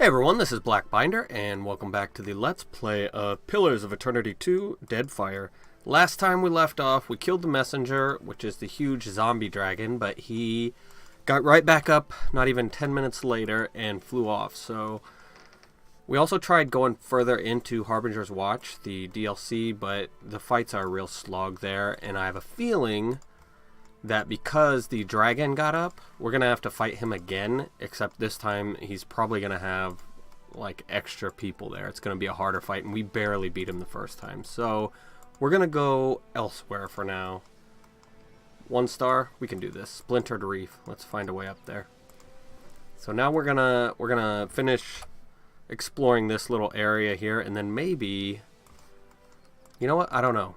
Hey everyone, this is Blackbinder, and welcome back to the Let's Play of Pillars of Eternity 2, Deadfire. Last time we left off, we killed the messenger, which is the huge zombie dragon, but he got right back up not even 10 minutes later and flew off. So we also tried going further into Harbinger's Watch, the DLC, but the fights are a real slog there, and I have a feeling that because the dragon got up, we're going to have to fight him again, except this time he's probably going to have like extra people there. It's going to be a harder fight, and we barely beat him the first time. So we're going to go elsewhere for now. 1 star, we can do this. Splintered Reef. Let's find a way up there. So now we're gonna finish exploring this little area here, and then maybe, you know what? I don't know.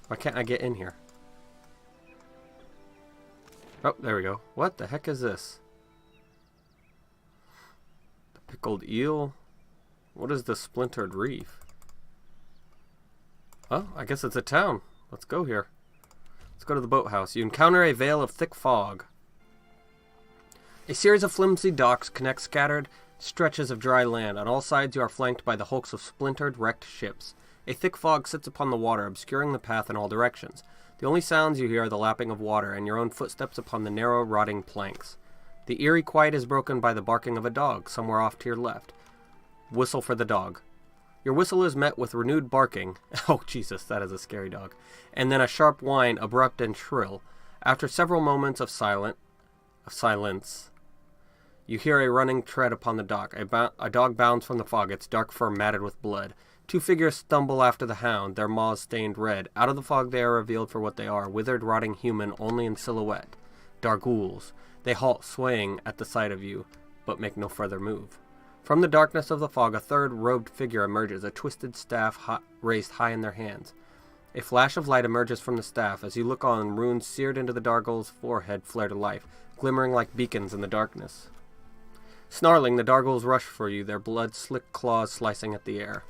Why can't I get in here? Oh, there we go. What the heck is this? The pickled eel? What is the Splintered Reef? Oh, I guess it's a town. Let's go here. Let's go to the boathouse. You encounter a veil of thick fog. A series of flimsy docks connect scattered stretches of dry land. On all sides you are flanked by the hulks of splintered, wrecked ships. A thick fog sits upon the water, obscuring the path in all directions. The only sounds you hear are the lapping of water and your own footsteps upon the narrow, rotting planks. The eerie quiet is broken by the barking of a dog, somewhere off to your left. Whistle for the dog. Your whistle is met with renewed barking. Oh, Jesus, that is a scary dog. And then a sharp whine, abrupt and shrill. After several moments of silence, you hear a running tread upon the dock. A dog bounds from the fog, its dark fur matted with blood. 2 figures stumble after the hound, their maws stained red. Out of the fog they are revealed for what they are, withered, rotting human only in silhouette. Darghouls. They halt, swaying at the sight of you, but make no further move. From the darkness of the fog, a third robed figure emerges, a twisted staff raised high in their hands. A flash of light emerges from the staff. As you look on, runes seared into the Darghoul's forehead flare to life, glimmering like beacons in the darkness. Snarling, the Darghouls rush for you, their blood-slick claws slicing at the air.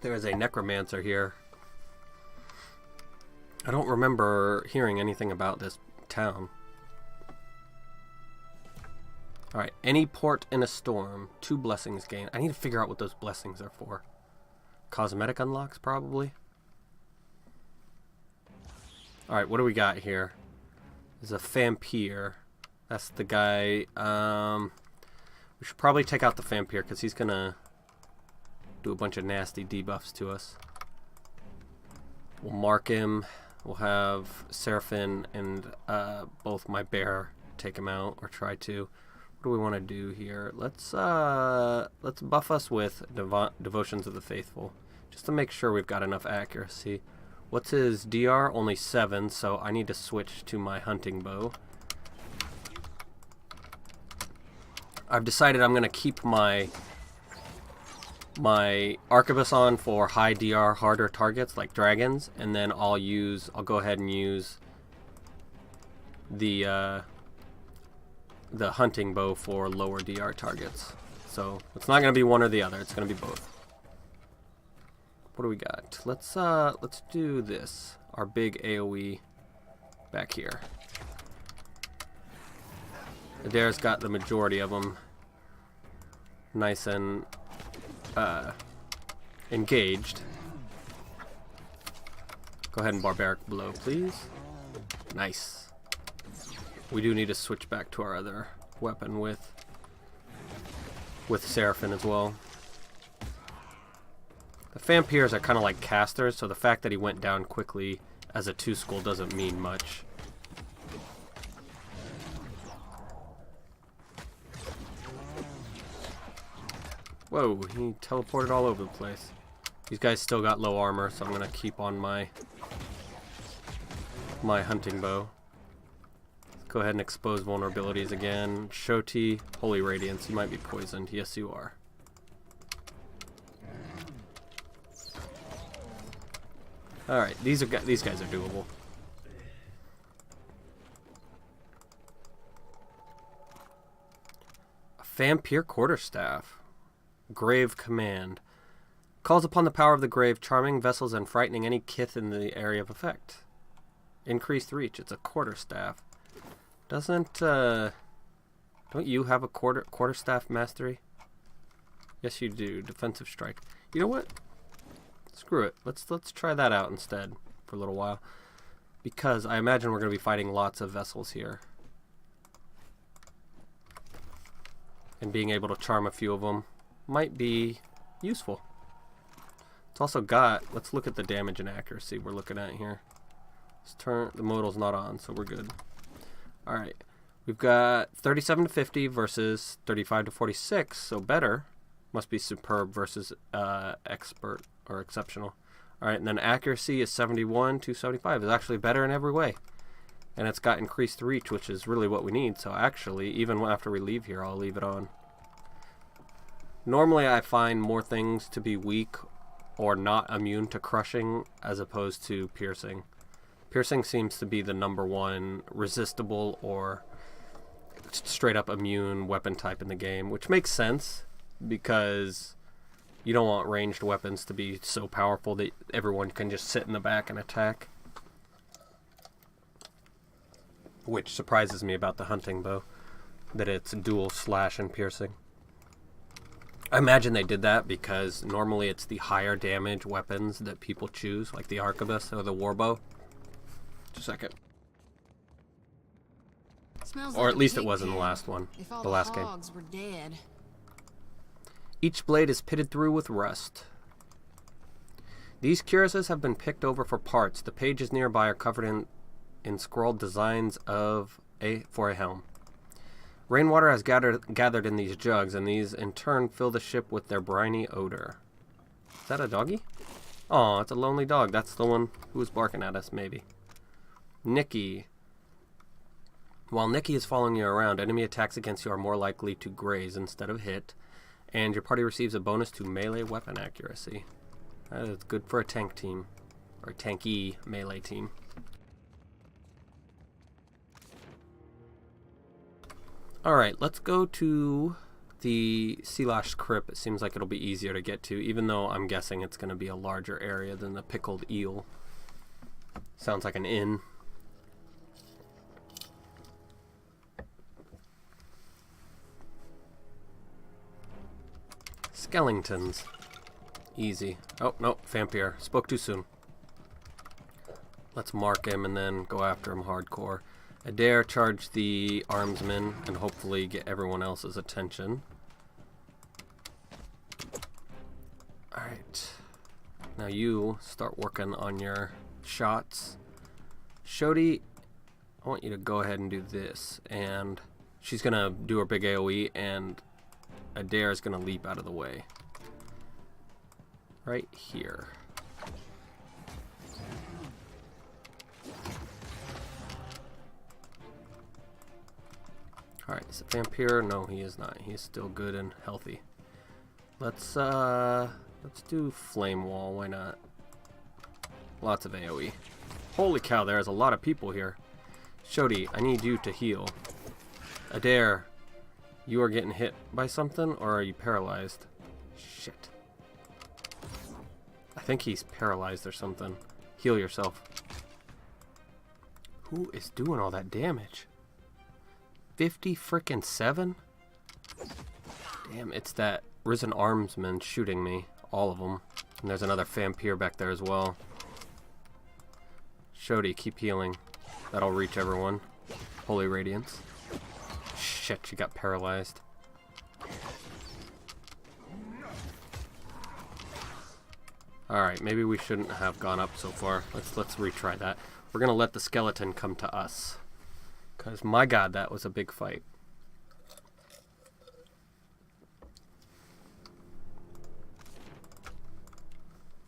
There is a necromancer here. I don't remember hearing anything about this town. Alright, any port in a storm. 2 blessings gained. I need to figure out what those blessings are for. Cosmetic unlocks, probably. Alright, what do we got here? There's a vampire. That's the guy. We should probably take out the vampire because he's gonna do a bunch of nasty debuffs to us. We'll mark him. We'll have Seraphim and both my bear take him out, or try to. What do we want to do here? Let's buff us with Devotions of the Faithful, just to make sure we've got enough accuracy. What's his DR? Only 7, so I need to switch to my hunting bow. I've decided I'm gonna keep my arquebus on for high DR, harder targets like dragons, and then I'll go ahead and use the hunting bow for lower DR targets. So it's not going to be one or the other, it's going to be both. What do we got? Let's do this. Our big AoE back here. Adair's got the majority of them nice and engaged. Go ahead and barbaric blow, please. Nice. We do need to switch back to our other weapon with Seraphim as well. The vampires are kind of like casters, so the fact that he went down quickly as a 2-skull doesn't mean much. Whoa, he teleported all over the place. These guys still got low armor, so I'm going to keep on my hunting bow. Let's go ahead and expose vulnerabilities again. Shoti, Holy Radiance, you might be poisoned. Yes, you are. Alright, these guys are doable. A vampire quarterstaff. Grave Command. Calls upon the power of the grave, charming vessels and frightening any kith in the area of effect. Increased reach. It's a quarterstaff. Doesn't Don't you have a quarterstaff mastery? Yes, you do. Defensive strike. You know what? Screw it. Let's try that out instead for a little while, because I imagine we're going to be fighting lots of vessels here, and being able to charm a few of them might be useful. It's also got. Let's look at the damage and accuracy we're looking at here. Let's turn the modal's not on, so we're good. All right. We've got 37 to 50 versus 35 to 46, so better. Must be superb versus expert or exceptional. All right, and then accuracy is 71 to 75. It's actually better in every way. And it's got increased reach, which is really what we need. So actually, even after we leave here, I'll leave it on. Normally, I find more things to be weak or not immune to crushing as opposed to piercing. Piercing seems to be the #1 resistible or straight up immune weapon type in the game, which makes sense because you don't want ranged weapons to be so powerful that everyone can just sit in the back and attack. Which surprises me about the hunting bow, that it's dual slash and piercing. I imagine they did that because normally it's the higher damage weapons that people choose, like the arquebus or the warbow. Just a second. Or at least it was in the last one, the last game. Were dead. Each blade is pitted through with rust. These cuirasses have been picked over for parts. The pages nearby are covered in scrawled designs for a helm. Rainwater has gathered in these jugs, and these in turn fill the ship with their briny odor. Is that a doggy? Oh, it's a lonely dog. That's the one who was barking at us, maybe. Nikki. While Nikki is following you around, enemy attacks against you are more likely to graze instead of hit, and your party receives a bonus to melee weapon accuracy. That is good for a tank team, or tanky melee team. Alright, let's go to the Sea Lash Crypt. It seems like it'll be easier to get to, even though I'm guessing it's going to be a larger area than the Pickled Eel. Sounds like an inn. Skeletons. Easy. Oh, no, Vampire. Spoke too soon. Let's mark him and then go after him hardcore. Adair charge the armsman and hopefully get everyone else's attention. Alright. Now you start working on your shots. Shodi, I want you to go ahead and do this. And she's going to do her big AoE, and Adair is going to leap out of the way. Right here. Alright, is it Vampire? No, he is not. He is still good and healthy. Let's do Flame Wall, why not? Lots of AoE. Holy cow, there's a lot of people here. Shodi, I need you to heal. Adair, you are getting hit by something, or are you paralyzed? Shit. I think he's paralyzed or something. Heal yourself. Who is doing all that damage? 50 frickin' 7? Damn, it's that Risen Armsman shooting me. All of them. And there's another Vampire back there as well. Shodi, keep healing. That'll reach everyone. Holy Radiance. Shit, she got paralyzed. Alright, maybe we shouldn't have gone up so far. Let's retry that. We're gonna let the skeleton come to us. Because, my god, that was a big fight.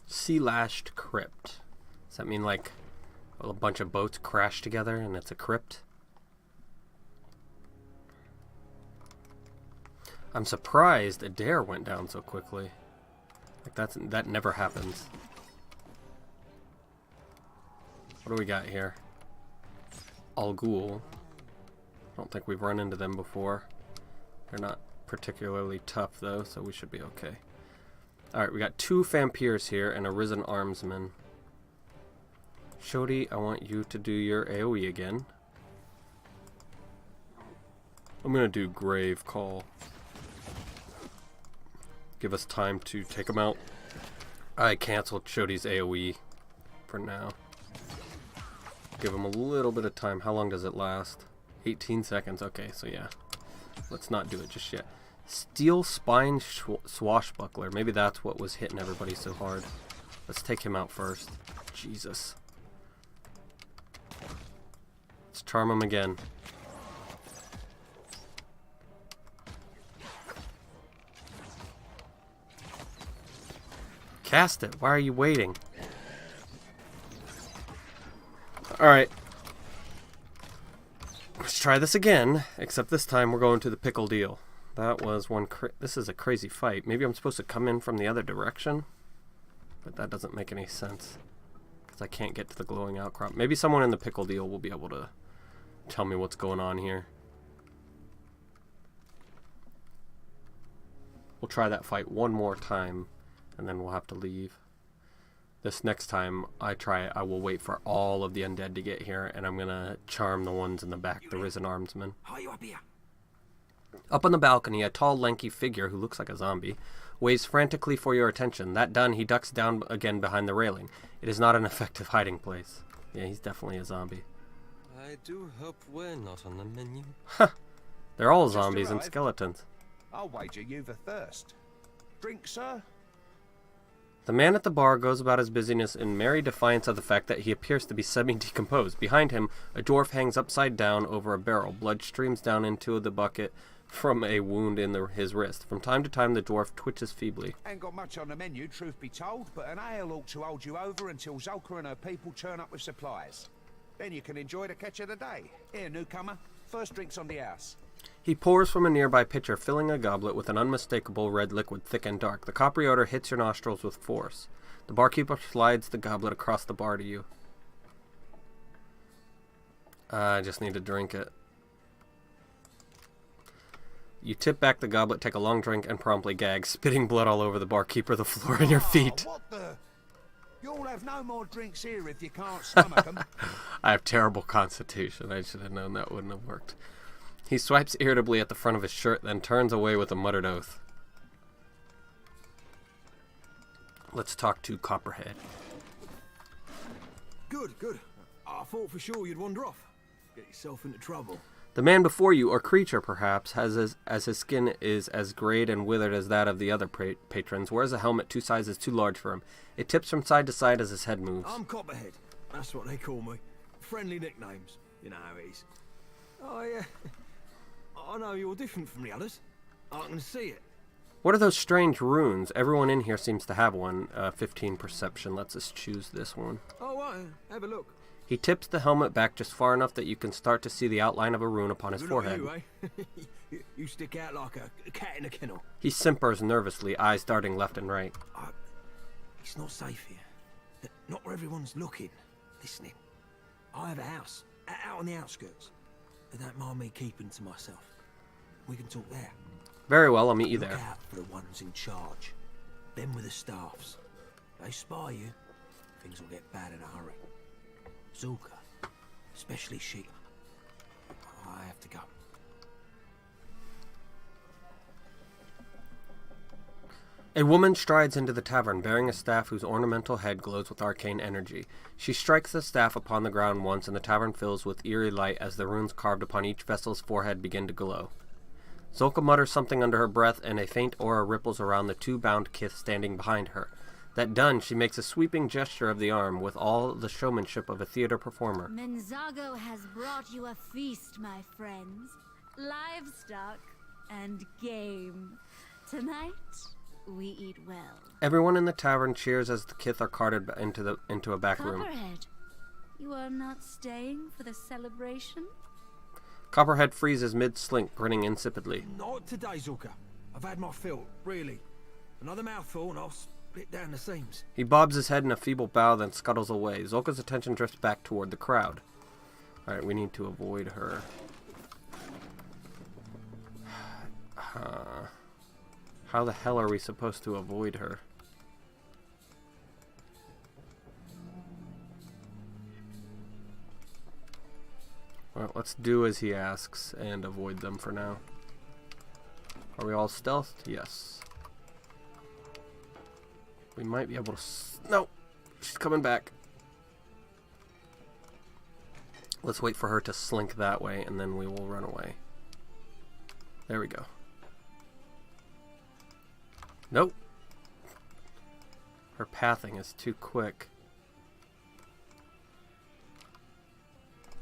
Sea Lashed Crypt. Does that mean, like, a bunch of boats crash together and it's a crypt? I'm surprised Adair went down so quickly. Like, that never happens. What do we got here? Al Ghul. I don't think we've run into them before. They're not particularly tough though, so we should be okay. Alright, we got 2 Vampires here and a Risen Armsman. Shodi, I want you to do your AoE again. I'm gonna do Grave Call. Give us time to take him out. I canceled Shodi's AoE for now. Give him a little bit of time. How long does it last? 18 seconds. Okay, so yeah. Let's not do it just yet. Steel Spine Swashbuckler. Maybe that's what was hitting everybody so hard. Let's take him out first. Jesus. Let's charm him again. Cast it. Why are you waiting? Alright. Let's try this again. Except this time we're going to the pickle deal. That was one... This is a crazy fight. Maybe I'm supposed to come in from the other direction? But that doesn't make any sense. Because I can't get to the glowing outcrop. Maybe someone in the pickle deal will be able to tell me what's going on here. We'll try that fight one more time. And then we'll have to leave. This next time I try it, I will wait for all of the undead to get here, and I'm gonna charm the ones in the back, the risen armsmen. Up on the balcony, a tall, lanky figure who looks like a zombie waves frantically for your attention. That done, he ducks down again behind the railing. It is not an effective hiding place. Yeah, he's definitely a zombie. I do hope we're not on the menu. They're all zombies and skeletons. I'll wager you've a thirst. Drink, sir? The man at the bar goes about his busyness in merry defiance of the fact that he appears to be semi-decomposed. Behind him, a dwarf hangs upside down over a barrel. Blood streams down into the bucket from a wound in his wrist. From time to time, the dwarf twitches feebly. Ain't got much on the menu, truth be told, but an ale ought to hold you over until Zolka and her people turn up with supplies. Then you can enjoy the catch of the day. Here, newcomer, first drinks on the house. He pours from a nearby pitcher, filling a goblet with an unmistakable red liquid, thick and dark. The coppery odor hits your nostrils with force. The barkeeper slides the goblet across the bar to you. I just need to drink it. You tip back the goblet, take a long drink, and promptly gag, spitting blood all over the barkeeper, the floor, and your feet. What the? You'll have no more drinks here if you can't stomach them. I have terrible constitution. I should have known that wouldn't have worked. He swipes irritably at the front of his shirt, then turns away with a muttered oath. Let's talk to Copperhead. Good, good. I thought for sure you'd wander off. Get yourself into trouble. The man before you, or creature perhaps, as his skin is as grayed and withered as that of the other patrons, wears a helmet 2 sizes too large for him. It tips from side to side as his head moves. I'm Copperhead. That's what they call me. Friendly nicknames. You know how it is. I know you're different from the others. I can see it. What are those strange runes? Everyone in here seems to have one. 15 perception lets us choose this one. Oh, right. Have a look. He tips the helmet back just far enough that you can start to see the outline of a rune upon his forehead. You, eh? You stick out like a cat in a kennel. He simpers nervously, eyes darting left and right. It's not safe here. Not where everyone's looking, listening. I have a house, out on the outskirts. They don't mind me keeping to myself. We can talk there. Very well, I'll meet you there. Look out for the ones in charge. Them with the staffs. They spy you, things will get bad in a hurry. Zulka, especially she. I have to go. A woman strides into the tavern, bearing a staff whose ornamental head glows with arcane energy. She strikes the staff upon the ground once, and the tavern fills with eerie light as the runes carved upon each vessel's forehead begin to glow. Zulka mutters something under her breath, and a faint aura ripples around the 2 bound kith standing behind her. That done, she makes a sweeping gesture of the arm with all the showmanship of a theater performer. Menzago has brought you a feast, my friends. Livestock and game. Tonight, we eat well. Everyone in the tavern cheers as the kith are carted into a back room. Copperhead, you are not staying for the celebration? Copperhead freezes mid-slink, grinning insipidly. Not today, Zulka. I've had my fill, really. Another mouthful and I'll split down the seams. He bobs his head in a feeble bow, then scuttles away. Zulka's attention drifts back toward the crowd. Alright, we need to avoid her. How the hell are we supposed to avoid her? Well, Let's do as he asks and avoid them for now. Are we all stealthed? Yes. We might be able to... No! She's coming back. Let's wait for her to slink that way, and then we will run away. There we go. Nope. Her pathing is too quick.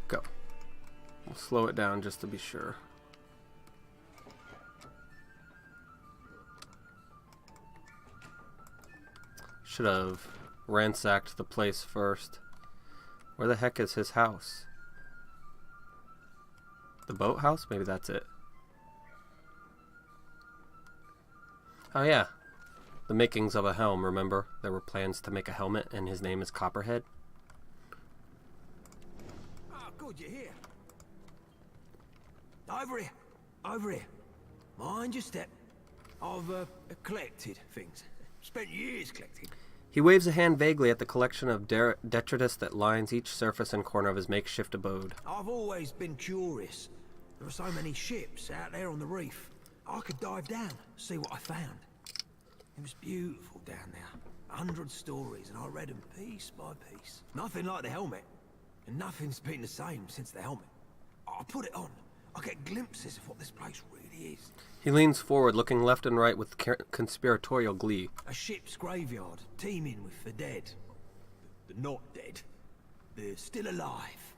Go. We'll slow it down just to be sure. Should have ransacked the place first. Where the heck is his house? The boathouse? Maybe that's it. Oh yeah. The makings of a helm, remember? There were plans to make a helmet and his name is Copperhead. Oh, good, you're here. Over here. Over here. Mind your step. I've collected things. Spent years collecting. He waves a hand vaguely at the collection of detritus that lines each surface and corner of his makeshift abode. I've always been curious. There are so many ships out there on the reef. I could dive down, see what I found. It was beautiful down there. 100 stories, and I read them piece by piece. Nothing like the helmet, and nothing's been the same since the helmet. I put it on. I get glimpses of what this place really is. He leans forward, looking left and right with conspiratorial glee. A ship's graveyard, teeming with the dead. The not dead. They're still alive.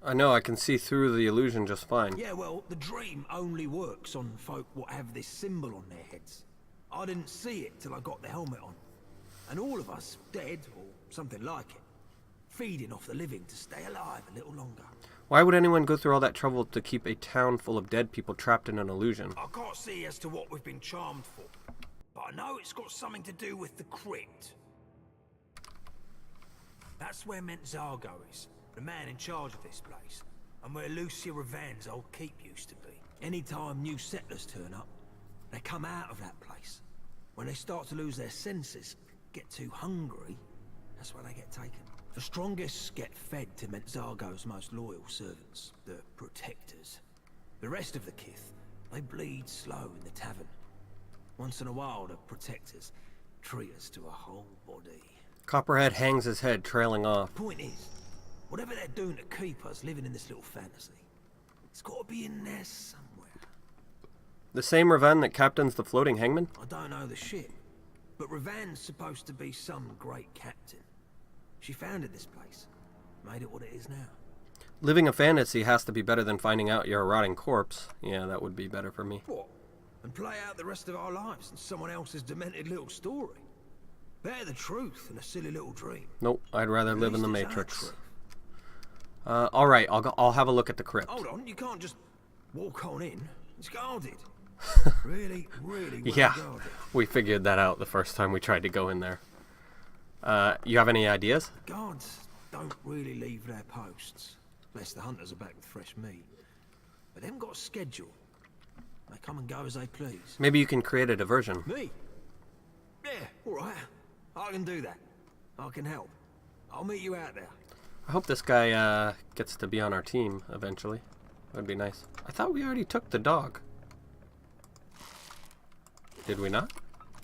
I know, I can see through the illusion just fine. Yeah, well, the dream only works on folk what have this symbol on their heads. I didn't see it till I got the helmet on. And all of us, dead, or something like it, feeding off the living to stay alive a little longer. Why would anyone go through all that trouble to keep a town full of dead people trapped in an illusion? I can't see as to what we've been charmed for, but I know it's got something to do with the crypt. That's where Mentzargo is, the man in charge of this place, and where Lucia Ravan's old keep used to be. Anytime new settlers turn up, they come out of that place. When they start to lose their senses, get too hungry, that's where they get taken. The strongest get fed to Mentzargo's most loyal servants, the protectors. The rest of the kith, they bleed slow in the tavern. Once in a while, the protectors treat us to a whole body. Copperhead hangs his head, trailing off. Point is, whatever they're doing to keep us living in this little fantasy, it's got to be in there somewhere. The same Ravan that captains the floating hangman? I don't know the ship, but Ravan's supposed to be some great captain. She founded this place, made it what it is now. Living a fantasy has to be better than finding out you're a rotting corpse. Yeah, that would be better for me. What? And play out the rest of our lives in someone else's demented little story? Better the truth than a silly little dream. Nope, I'd rather live in the At least it's our Matrix. truth. Alright, I'll have a look at the crypt. Hold on, you can't just walk on in. It's guarded. Really, really well Yeah, guarded. we figured that out the first time we tried to go in there. You have any ideas? Guards don't really leave their posts, unless the hunters are back with fresh meat. But them got a schedule. They come and go as they please. Maybe you can create a diversion. Me? Yeah, all right. I can do that. I can help. I'll meet you out there. I hope this guy gets to be on our team eventually. That'd be nice. I thought we already took the dog. Did we not?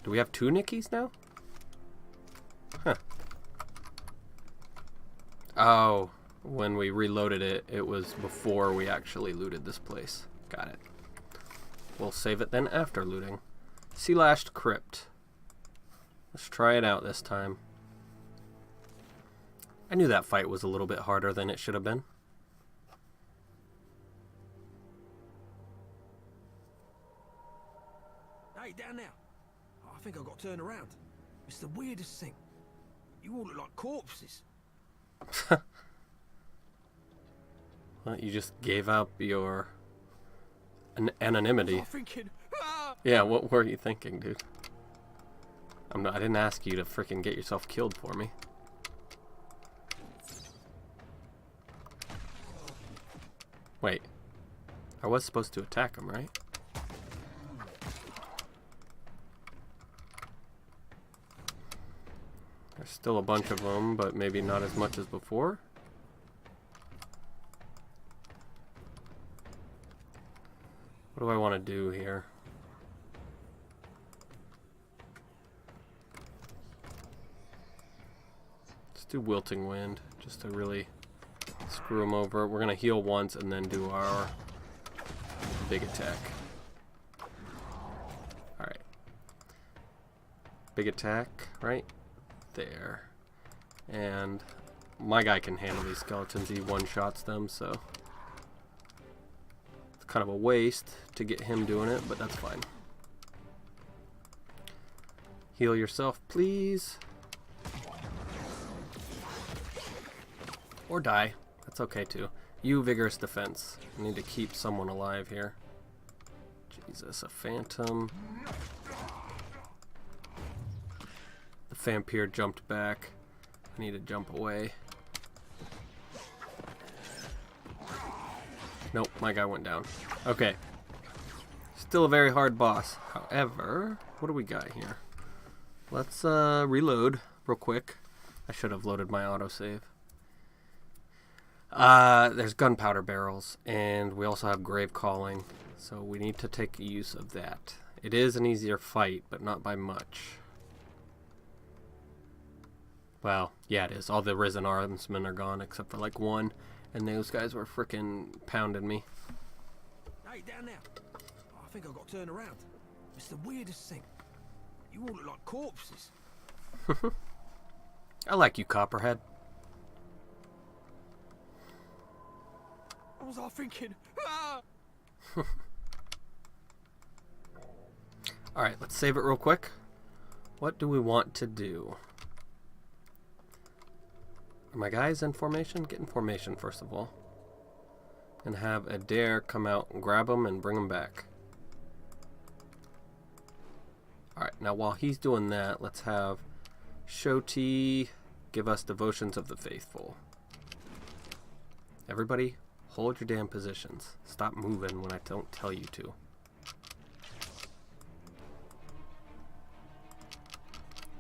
Do we have 2 Nickies now? Huh. Oh, when we reloaded it, it was before we actually looted this place. Got it. We'll save it then after looting. Sea Lashed Crypt. Let's try it out this time. I knew that fight was a little bit harder than it should have been. Hey, down there. I think I got turned around. It's the weirdest thing. You all look like corpses. Well, you just gave up your anonymity. I'm thinking, ah! Yeah, what were you thinking, dude? I didn't ask you to freaking get yourself killed for me. Wait. I was supposed to attack him, right? There's still a bunch of them, but maybe not as much as before. What do I want to do here? Let's do Wilting Wind, just to really screw him over. We're going to heal once and then do our big attack. Alright. Big attack, right there. And my guy can handle these skeletons. He one-shots them, so it's kind of a waste to get him doing it, but that's fine. Heal yourself, please. Or die. That's okay, too. You, Vigorous Defense. I need to keep someone alive here. Jesus, a phantom. The vampire jumped back. I need to jump away. Nope, my guy went down. Okay. Still a very hard boss. However, what do we got here? Let's reload real quick. I should have loaded my autosave. There's gunpowder barrels, and we also have grave calling, so we need to take use of that. It is an easier fight, but not by much. Well, yeah, it is. All the risen armsmen are gone except for like one, and those guys were frickin' pounding me. Hey, down there. I think I got turned around. It's the weirdest thing. You all look like corpses. I like you, Copperhead. What was I thinking? Ah! Alright, let's save it real quick. What do we want to do? Are my guys in formation? Get in formation first of all. And have Adair come out and grab them and bring them back. Alright, now while he's doing that, let's have Shoti give us Devotions of the Faithful. Everybody, hold your damn positions. Stop moving when I don't tell you to.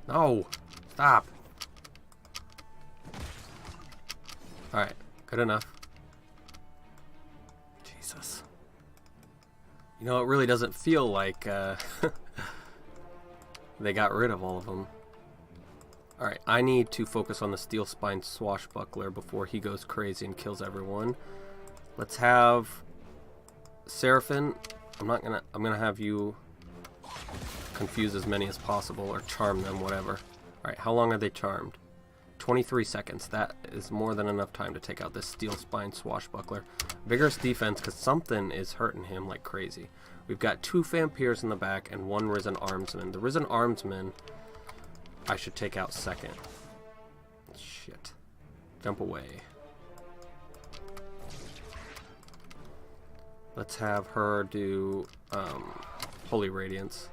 No! Stop! Alright, good enough. Jesus. You know, it really doesn't feel like they got rid of all of them. Alright, I need to focus on the Steel Spine Swashbuckler before he goes crazy and kills everyone. Let's have Seraphim. I'm gonna have you confuse as many as possible or charm them, whatever. Alright, how long are they charmed? 23 seconds. That is more than enough time to take out this Steel Spine Swashbuckler. Vigorous defense, because something is hurting him like crazy. We've got 2 vampires in the back and 1 risen armsman. The risen armsman I should take out second. Shit. Jump away. Let's have her do Holy Radiance,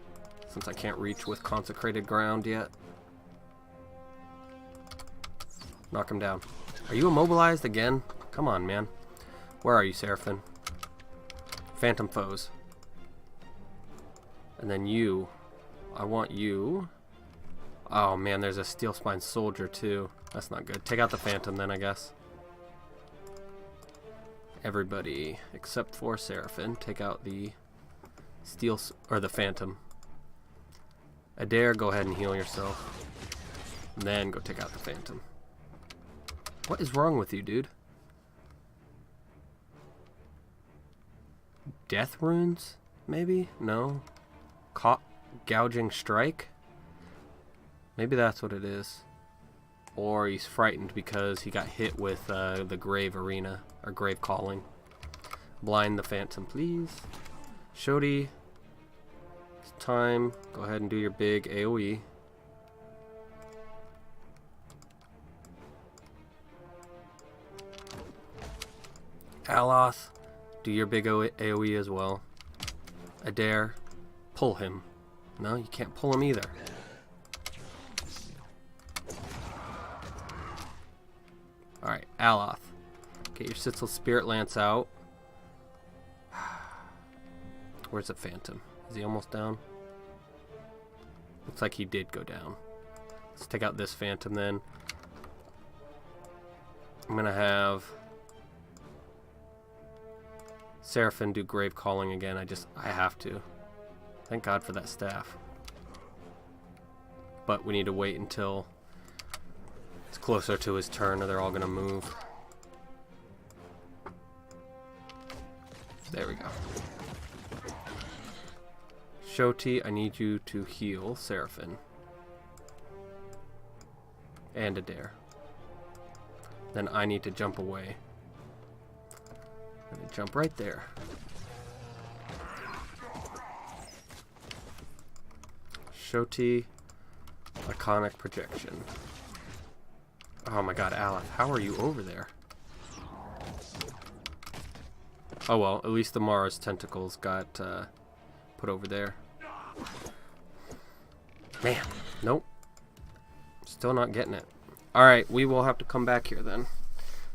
since I can't reach with Consecrated Ground yet. Knock him down. Are you immobilized again? Come on, man. Where are you, Seraphim? Phantom foes. And then you. I want you. Oh, man, there's a Steel Spine Soldier, too. That's not good. Take out the Phantom, then, I guess. Everybody, except for Seraphim, take out the the Phantom. Adair, go ahead and heal yourself. And then go take out the Phantom. What is wrong with you, dude? Death runes? Maybe? No. Gouging strike? Maybe that's what it is. Or he's frightened because he got hit with the grave arena, or grave calling. Blind the Phantom, please. Shoti, it's time. Go ahead and do your big AoE. Aloth, do your big AoE as well. Adair, pull him. No, you can't pull him either. Alright, Aloth. Get your Sitzel Spirit Lance out. Where's the Phantom? Is he almost down? Looks like he did go down. Let's take out this Phantom then. I'm gonna have Seraphim do grave calling again. I have to. Thank God for that staff. But we need to wait until it's closer to his turn or they're all gonna move. There we go. Shoti, I need you to heal Seraphim. And Adair. Then I need to jump away. I'm gonna jump right there. Shoti, Iconic Projection. Oh my god, Aleph, how are you over there? Oh well, at least the Mara's tentacles got put over there. Man, nope. Still not getting it. Alright, we will have to come back here then.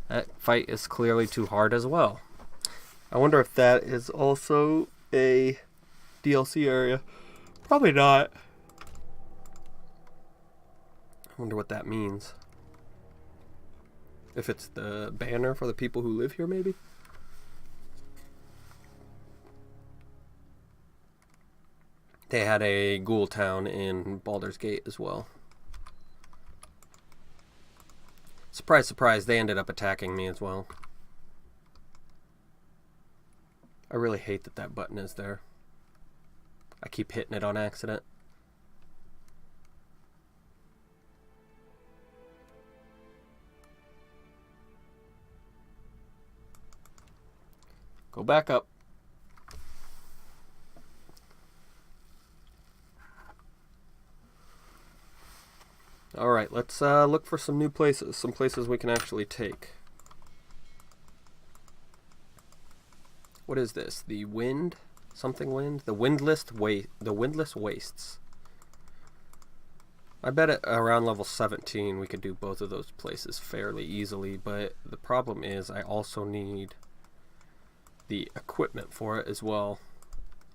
That fight is clearly too hard as well. I wonder if that is also a DLC area. Probably not. I wonder what that means. If it's the banner for the people who live here, maybe? They had a ghoul town in Baldur's Gate as well. Surprise, surprise, they ended up attacking me as well. I really hate that that button is there. I keep hitting it on accident. Go back up. Alright, let's look for some new places. Some places we can actually take. What is this? The wind? Something wind? The windless wastes. I bet at around level 17 we could do both of those places fairly easily, but the problem is I also need the equipment for it as well.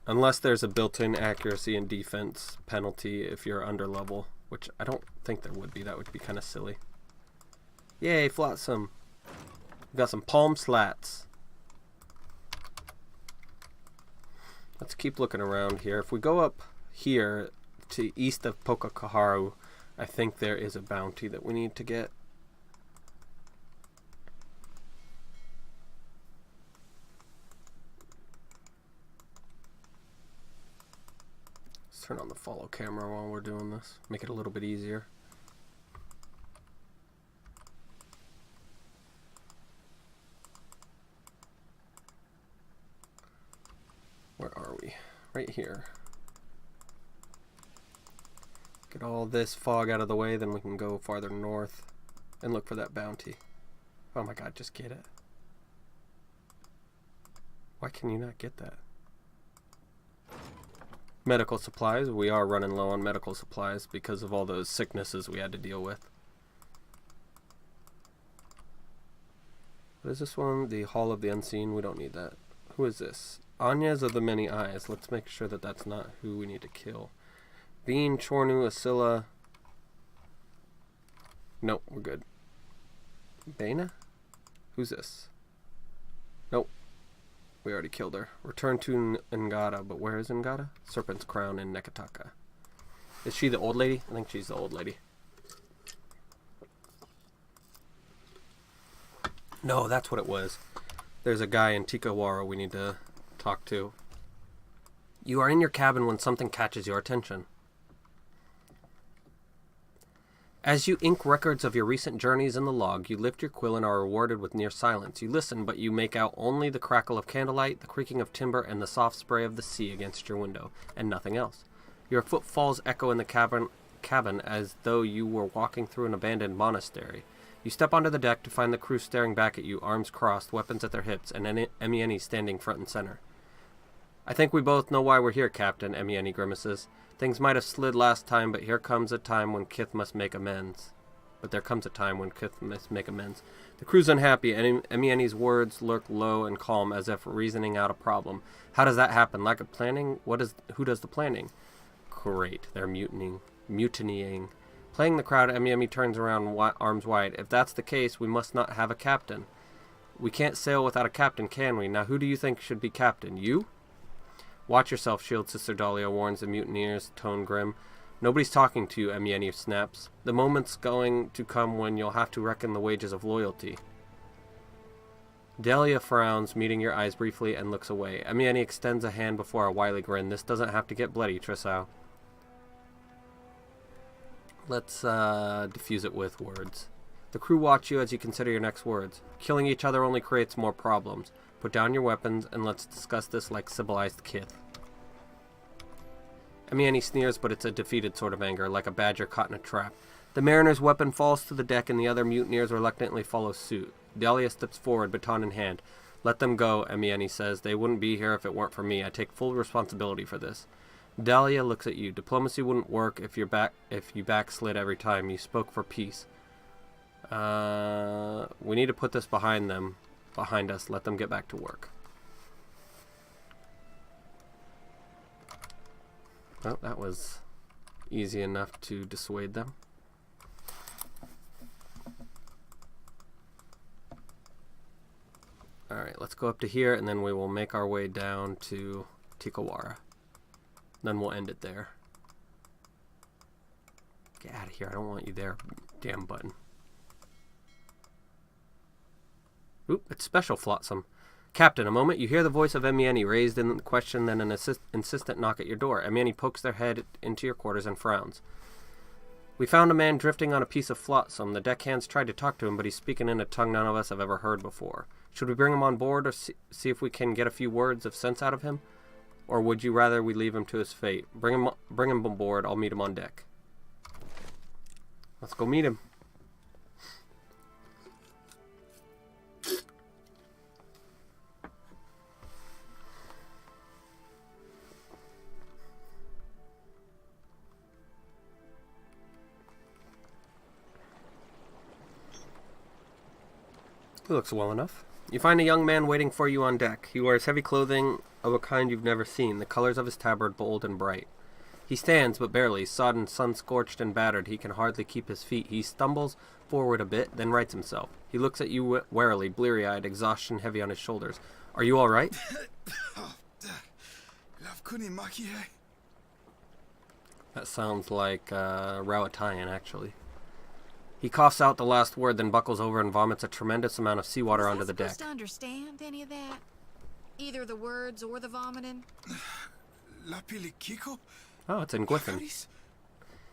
Unless there's a built-in accuracy and defense penalty if you're under level, which I don't think there would be. That would be kind of silly. Yay, flotsam. We got some palm slats. Let's keep looking around here. If we go up here to east of Pokakaharu, I think there is a bounty that we need to get. Let's turn on the follow camera while we're doing this. Make it a little bit easier. Where are we? Right here. Get all this fog out of the way, then we can go farther north and look for that bounty. Oh my god, just get it. Why can you not get that? Medical supplies. We are running low on medical supplies because of all those sicknesses we had to deal with. What is this one? The Hall of the Unseen. We don't need that. Who is this? Anyas of the Many Eyes. Let's make sure that that's not who we need to kill. Bean, Chornu, Asilla. Nope, we're good. Bana? Who's this? Nope. We already killed her. Return to Ngata, but where is Ngata? Serpent's Crown in Nekataka. Is she the old lady? I think she's the old lady. No, that's what it was. There's a guy in Tikawara we need to talk to. You are in your cabin when something catches your attention. As you ink records of your recent journeys in the log, you lift your quill and are rewarded with near silence. You listen, but you make out only the crackle of candlelight, the creaking of timber, and the soft spray of the sea against your window, and nothing else. Your footfalls echo in the cabin as though you were walking through an abandoned monastery. You step onto the deck to find the crew staring back at you, arms crossed, weapons at their hips, and Emieni standing front and center. I think we both know why we're here, Captain, Emieni grimaces. Things might have slid last time, but here comes a time when Kith must make amends. There comes a time when Kith must make amends. The crew's unhappy, and Emieni's words lurk low and calm, as if reasoning out a problem. How does that happen? Lack of planning? Who does the planning? Great, they're mutinying. Playing the crowd, Emieni turns around, arms wide. If that's the case, we must not have a captain. We can't sail without a captain, can we? Now who do you think should be captain? You? Watch yourself, Shield Sister Dahlia warns the mutineers, tone grim. Nobody's talking to you, Emieni snaps. The moment's going to come when you'll have to reckon the wages of loyalty. Dahlia frowns, meeting your eyes briefly, and looks away. Emieni extends a hand before a wily grin. This doesn't have to get bloody, Trisau. Let's diffuse it with words. The crew watch you as you consider your next words. Killing each other only creates more problems. Put down your weapons, and let's discuss this like civilized kith. Emieni sneers, but it's a defeated sort of anger, like a badger caught in a trap. The mariner's weapon falls to the deck, and the other mutineers reluctantly follow suit. Dahlia steps forward, baton in hand. Let them go, Emieni says. They wouldn't be here if it weren't for me. I take full responsibility for this. Dahlia looks at you. Diplomacy wouldn't work if you backslid every time. You spoke for peace. We need to put this behind us. Let them get back to work. Well, that was easy enough to dissuade them. Alright, let's go up to here, and then we will make our way down to Tikawara. Then we'll end it there. Get out of here. I don't want you there, damn button. Oop, it's special flotsam. Captain, a moment. You hear the voice of Emieni raised in question, then an insistent knock at your door. Emieni pokes their head into your quarters and frowns. We found a man drifting on a piece of flotsam. The deckhands tried to talk to him, but he's speaking in a tongue none of us have ever heard before. Should we bring him on board or see if we can get a few words of sense out of him? Or would you rather we leave him to his fate? Bring him on board. I'll meet him on deck. Let's go meet him. He looks well enough. You find a young man waiting for you on deck. He wears heavy clothing of a kind you've never seen, the colors of his tabard bold and bright. He stands, but barely. Sodden, sun-scorched, and battered, he can hardly keep his feet. He stumbles forward a bit, then rights himself. He looks at you warily, bleary-eyed, exhaustion heavy on his shoulders. Are you all right? That sounds like Rowatayan, actually. He coughs out the last word, then buckles over and vomits a tremendous amount of seawater onto the deck. Was I supposed to understand any of that? Either the words or the vomiting? Oh, it's in Gwithin.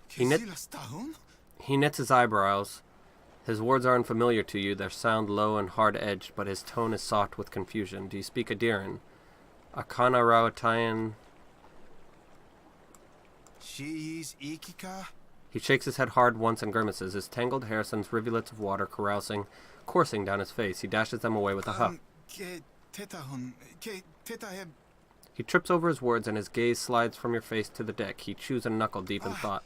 He knits his eyebrows. His words are unfamiliar to you. Their sound low and hard-edged, but his tone is soft with confusion. Do you speak Adiran? Akana Rowatayan. He shakes his head hard once and grimaces. His tangled hair sends rivulets of water coursing down his face. He dashes them away with a huff. He trips over his words and his gaze slides from your face to the deck. He chews a knuckle deep in thought.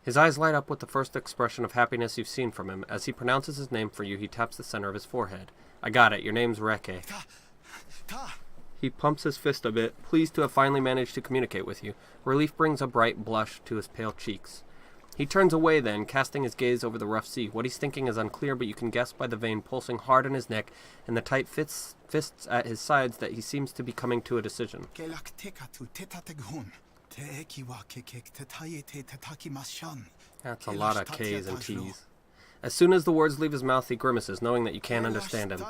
His eyes light up with the first expression of happiness you've seen from him. As he pronounces his name for you, he taps the center of his forehead. I got it. Your name's Reke. He pumps his fist a bit, pleased to have finally managed to communicate with you. Relief brings a bright blush to his pale cheeks. He turns away then, casting his gaze over the rough sea. What he's thinking is unclear, but you can guess by the vein pulsing hard in his neck and the tight fists at his sides that he seems to be coming to a decision. That's a lot of K's and T's. As soon as the words leave his mouth, he grimaces, knowing that you can't understand him.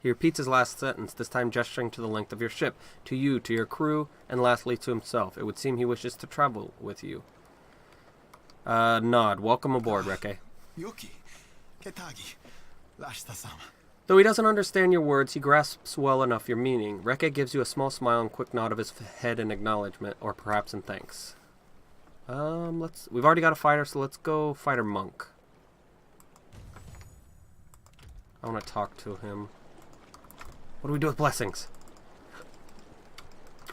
He repeats his last sentence, this time gesturing to the length of your ship, to you, to your crew, and lastly to himself. It would seem he wishes to travel with you. Nod. Welcome aboard, Reke. Though he doesn't understand your words, he grasps well enough your meaning. Reke gives you a small smile and quick nod of his head in acknowledgement, or perhaps in thanks. We've already got a fighter, so let's go fighter monk. I want to talk to him. What do we do with blessings?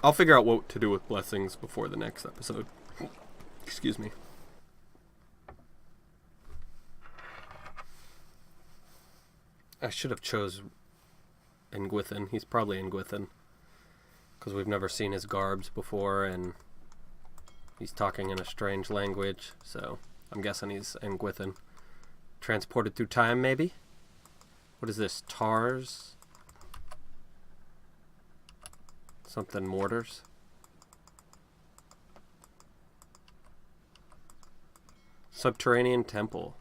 I'll figure out what to do with blessings before the next episode. Excuse me. I should have chose in Gwithin. He's probably in Gwithin. Because we've never seen his garbs before, and he's talking in a strange language, so I'm guessing he's in Gwithin. Transported through time, maybe? What is this? Tars? Something mortars? Subterranean temple.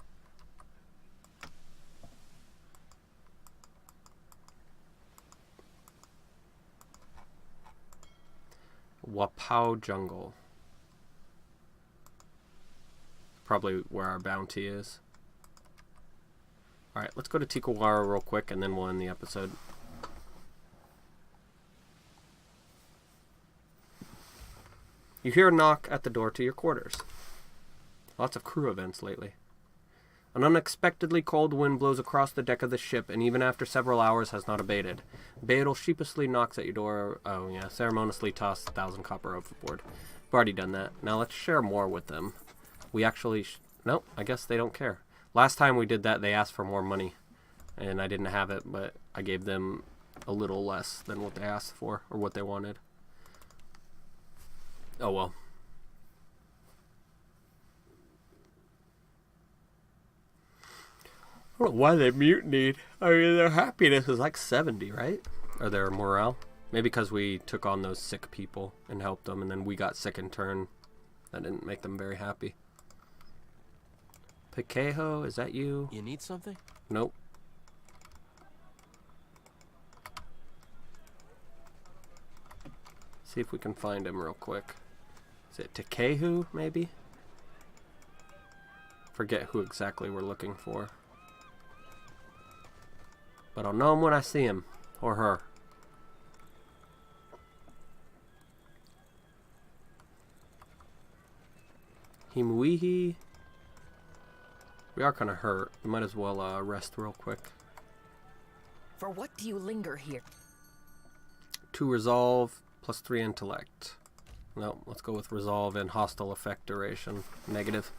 Wapau jungle. Probably where our bounty is. Alright, let's go to Tikawara real quick and then we'll end the episode. You hear a knock at the door to your quarters. Lots of crew events lately. An unexpectedly cold wind blows across the deck of the ship, and even after several hours has not abated. Beadle sheepishly knocks at your door. Oh yeah, ceremoniously toss 1,000 copper overboard. We've already done that. Now let's share more with them. We actually... nope, I guess they don't care. Last time we did that, they asked for more money. And I didn't have it, but I gave them a little less than what they asked for, or what they wanted. Oh well. I don't know why they mutinied. I mean, their happiness is like 70, right? Or their morale. Maybe because we took on those sick people and helped them, and then we got sick in turn. That didn't make them very happy. Pequejo, is that you? You need something? Nope. See if we can find him real quick. Is it Tekehu, maybe? Forget who exactly we're looking for. But I'll know him when I see him. Or her. Himuihi. We are kind of hurt. We might as well rest real quick. For what do you linger here? 2 resolve, plus 3 intellect. No, let's go with resolve and hostile effect duration. Negative.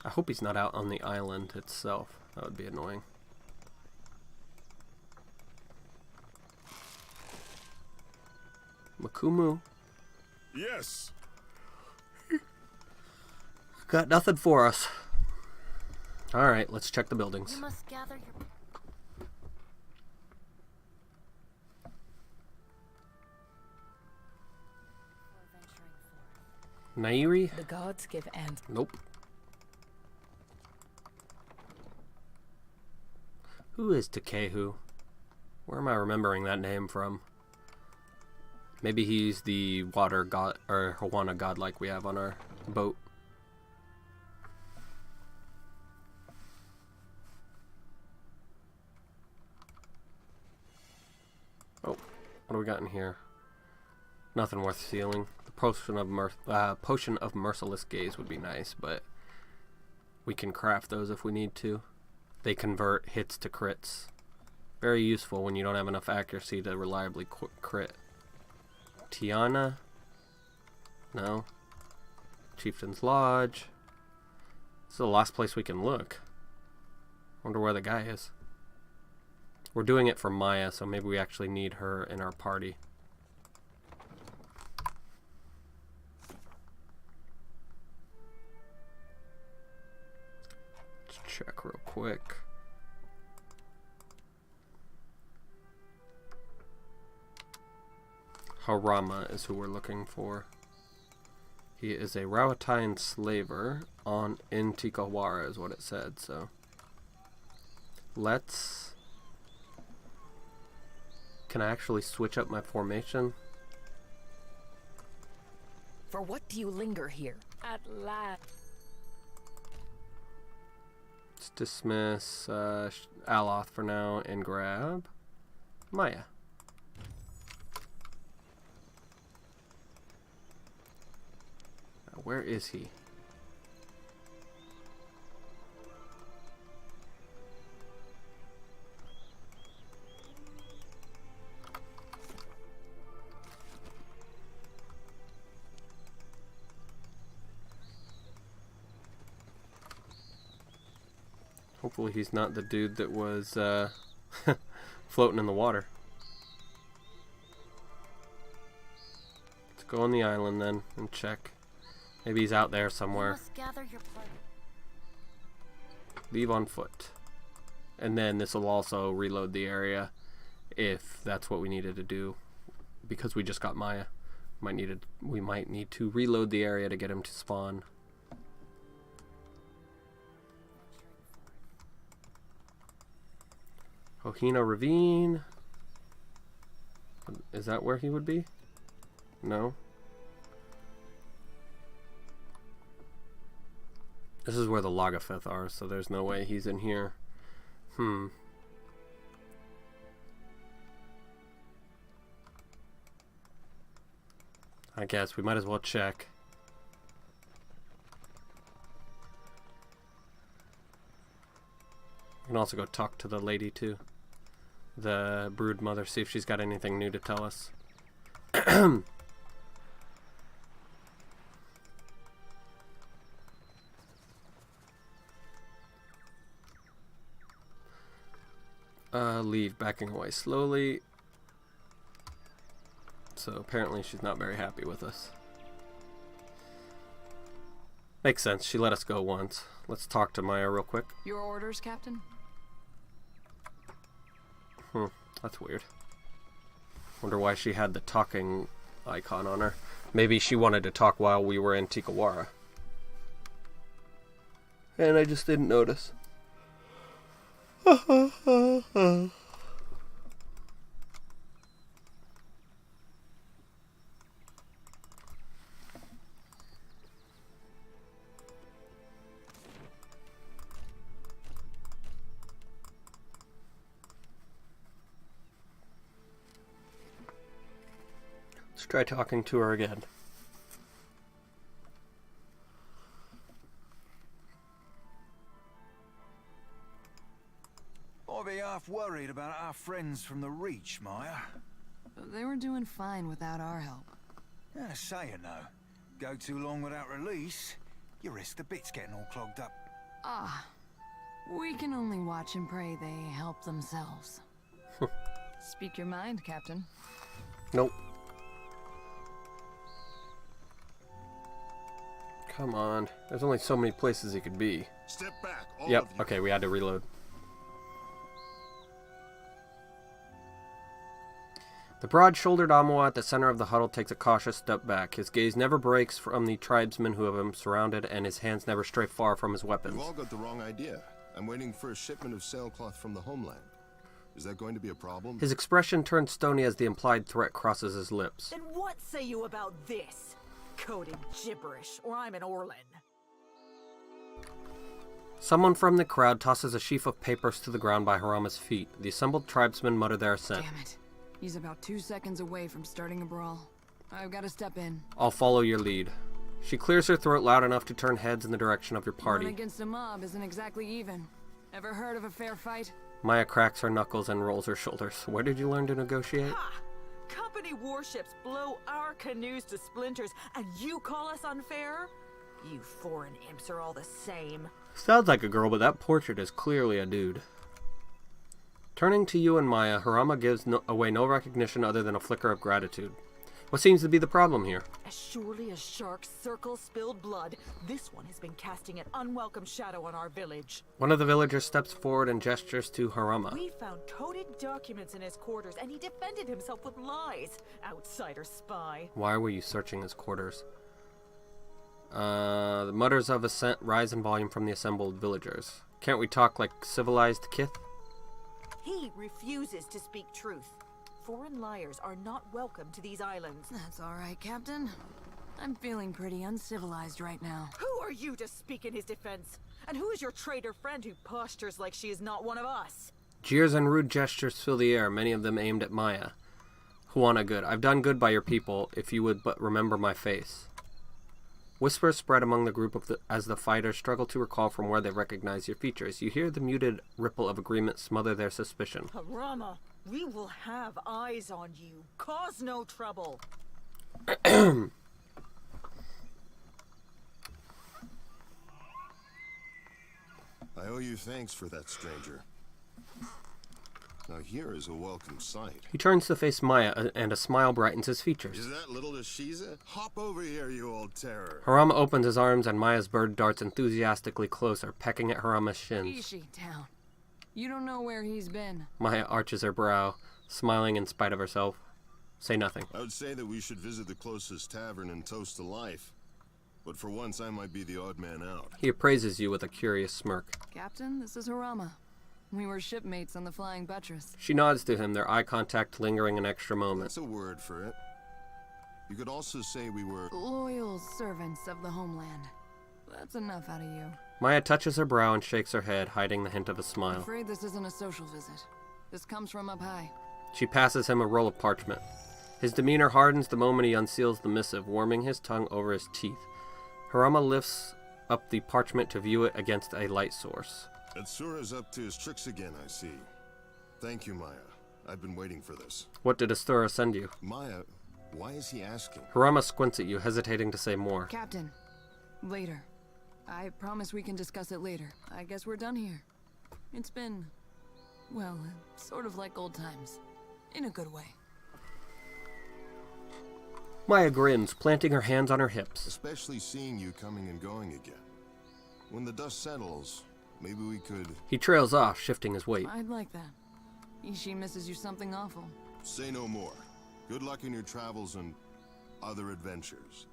I hope he's not out on the island itself. That would be annoying. Makumu. Yes. Got nothing for us. Alright, let's check the buildings. You must gather your... Nairi? The gods give and Nope. Who is Tekehu? Where am I remembering that name from? Maybe he's the water god, or Hawana god like we have on our boat. Oh, what do we got in here? Nothing worth stealing. The potion of merciless gaze would be nice, but we can craft those if we need to. They convert hits to crits. Very useful when you don't have enough accuracy to reliably crit. Tiana? No. Chieftain's Lodge. This is the last place we can look. Wonder where the guy is. We're doing it for Maya, so maybe we actually need her in our party. Let's check real quick. Harama is who we're looking for. He is a Rawatine slaver in Tikawara is what it said, so let's... Can I actually switch up my formation? for what do you linger here? At last. Let's dismiss Aloth for now and grab Maya. Where is he? Hopefully he's not the dude that was floating in the water. go on the island then and check. Maybe he's out there somewhere. Must gather your party. Leave on foot. And then this will also reload the area if that's what we needed to do. Because we just got Maya. We might need to reload the area to get him to spawn. Ohina Ravine. Is that where he would be? No. This is where the Lagafeth are, so there's no way he's in here. I guess we might as well check. We can also go talk to the lady too. The brood mother, see if she's got anything new to tell us. Leave, backing away slowly. So apparently she's not very happy with us. Makes sense, she let us go once. Let's talk to Maya real quick. Your orders, Captain? That's weird. Wonder why she had the talking icon on her. Maybe she wanted to talk while we were in Tikawara. And I just didn't notice. Let's try talking to her again. I'll be half worried about our friends from the Reach, Maya. They were doing fine without our help. Yeah, saying though, go too long without release, you risk the bits getting all clogged up. Ah, we can only watch and pray they help themselves. Speak your mind, Captain. Nope. Come on. There's only so many places he could be. Step back, all Yep, of you. okay, we had to reload. The broad-shouldered Amawa at the center of the huddle takes a cautious step back. His gaze never breaks from the tribesmen who have him surrounded, and his hands never stray far from his weapons. You've all got the wrong idea. I'm waiting for a shipment of sailcloth from the homeland. Is that going to be a problem? His expression turns stony as the implied threat crosses his lips. Then what say you about this? Coded gibberish, or I'm an Orlin. Someone from the crowd tosses a sheaf of papers to the ground by Harama's feet. The assembled tribesmen mutter their assent. Damn it. He's about 2 seconds away from starting a brawl. I've got to step in. I'll follow your lead. She clears her throat loud enough to turn heads in the direction of your party. One against a mob isn't exactly even. Ever heard of a fair fight? Maya cracks her knuckles and rolls her shoulders. Where did you learn to negotiate? Ha! Company warships blow our canoes to splinters, and you call us unfair? You foreign imps are all the same. Sounds like a girl, but that portrait is clearly a dude. Turning to you and Maya, Harama gives away no recognition other than a flicker of gratitude. What seems to be the problem here? As surely as sharks circle spilled blood, this one has been casting an unwelcome shadow on our village. One of the villagers steps forward and gestures to Harama. We found coded documents in his quarters, and he defended himself with lies. Outsider spy. Why were you searching his quarters? The mutters of assent rise in volume from the assembled villagers. Can't we talk like civilized kith? He refuses to speak truth. Foreign liars are not welcome to these islands. That's all right, Captain. I'm feeling pretty uncivilized right now. Who are you to speak in his defense? And who is your traitor friend who postures like she is not one of us? Jeers and rude gestures fill the air, many of them aimed at Maya. Huana good. I've done good by your people, if you would but remember my face. Whispers spread among the group as the fighters struggle to recall from where they recognize your features. You hear the muted ripple of agreement smother their suspicion. Harama, we will have eyes on you. Cause no trouble. I owe you thanks for that, stranger. Now here is a welcome sight. He turns to face Maya, and a smile brightens his features. Is that little Ashiza? Hop over here, you old terror. Harama opens his arms, and Maya's bird darts enthusiastically closer, pecking at Harama's shins. Ishi town. You don't know where he's been. Maya arches her brow, smiling in spite of herself. Say nothing. I would say that we should visit the closest tavern and toast to life. But for once, I might be the odd man out. He appraises you with a curious smirk. Captain, this is Harama. We were shipmates on the Flying Buttress. She nods to him, their eye contact lingering an extra moment. That's a word for it. You could also say we were... Loyal servants of the homeland. That's enough out of you. Maya touches her brow and shakes her head, hiding the hint of a I'm smile. afraid this isn't a social visit. This comes from up high. She passes him a roll of parchment. His demeanor hardens the moment he unseals the missive, warming his tongue over his teeth. Harama lifts up the parchment to view it against a light source. Atsura's up to his tricks again, I see. Thank you, Maya. I've been waiting for this. What did Astura send you? Maya, why is he asking? Harama squints at you, hesitating to say more. Captain, later. I promise we can discuss it later. I guess we're done here. It's been, well, sort of like old times. In a good way. Maya grins, planting her hands on her hips. Especially seeing you coming and going again. When the dust settles, maybe we could... He trails off, shifting his weight. I'd like that. Ishi misses you something awful. Say no more. Good luck in your travels and other adventures.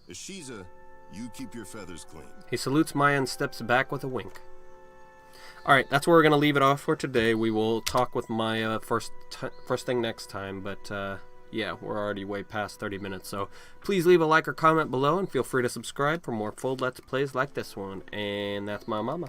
Ashiza, you keep your feathers clean. He salutes Maya and steps back with a wink. Alright, that's where we're going to leave it off for today. We will talk with Maya first thing next time, but yeah, we're already way past 30 minutes, so please leave a like or comment below, and feel free to subscribe for more full Let's Plays like this one. And that's my mama.